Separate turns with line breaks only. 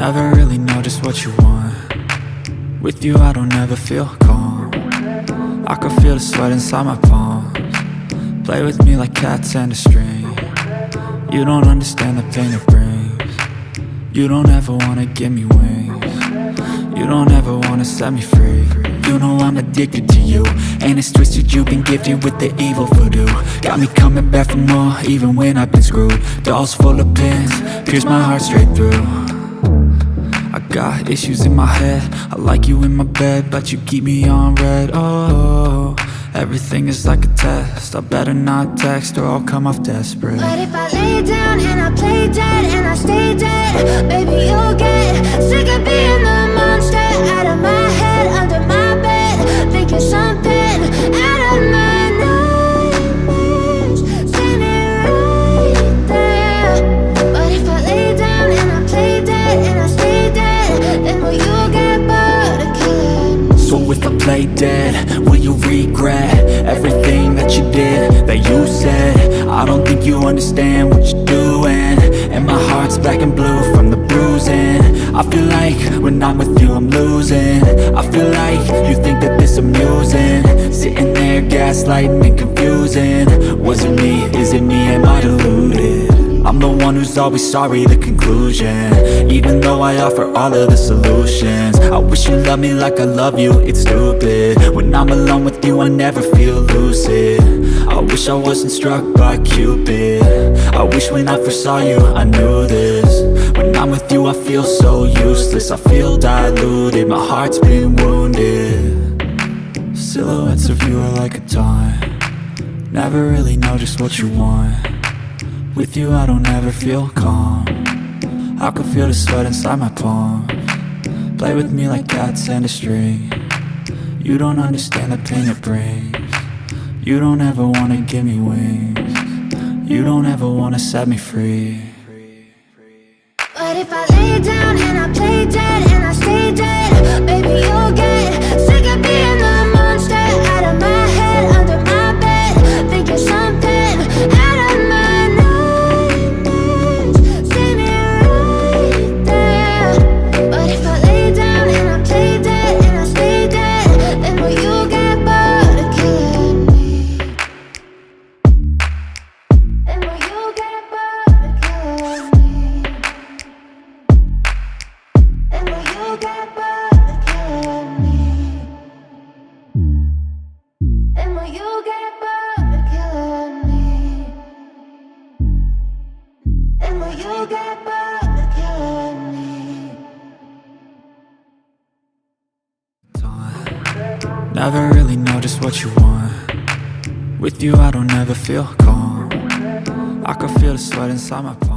Never really know just what you want. With you I don't ever feel calm. I can feel the sweat inside my palms. Play with me like cats and a string. You don't understand the pain it brings. You don't ever wanna give me wings. You don't ever wanna set me free. You know I'm addicted to you, and it's twisted, you've been gifted with the evil voodoo. Got me coming back for more, even when I've been screwed. Dolls full of pins, pierce my heart straight through. I got issues in my head, I like you in my bed, but you keep me on red. Oh, everything is like a test, I better not text or I'll come off desperate.
But if I lay down and I play dead and I stay dead, baby you'll get sick of being the monster out of my head, under my bed, thinking something out of my nightmares, standing right there. But if I lay down and I play dead and I stay dead, then will you get bored of killing me?
So if I play dead, will you regret everything that you did, that you said? I don't think you understand what you're doing, and my heart's black and blue from the bruising. I feel like when I'm with you I'm losing. I feel like you think that this amusing, sitting there gaslighting and confusing. Was it me? Is it me? Am I deluded? I'm the one who's always sorry, the conclusion, even though I offer all of the solutions. I wish you loved me like I love you, it's stupid. When I'm alone with you I never feel lucid. I wish I wasn't struck by Cupid. I wish when I first saw you I knew this. When I'm with you I feel so useless, I feel diluted, my heart's been wounded. Silhouettes of you are like a taunt. Never really know just what you want. With you I don't ever feel calm. I can feel the sweat inside my palms. Play with me like cats and a string. You don't understand the pain it brings. You don't ever wanna give me wings. You don't ever wanna set me free.
But if I lay down and I play dead and I stay dead, baby you'll get sick of being the monster out of my head, under my bed, thinking something out of my nightmares, standing right there. But if I lay down and I play dead and I stay dead, then will you get bored of killing me? Then will you get bored of killing me? And will you get bored of killing me? And will you get bored of killing me? And will you get bored of killing me?
Never really know just what you want. With you I don't ever feel calm. I can feel the sweat inside my palms.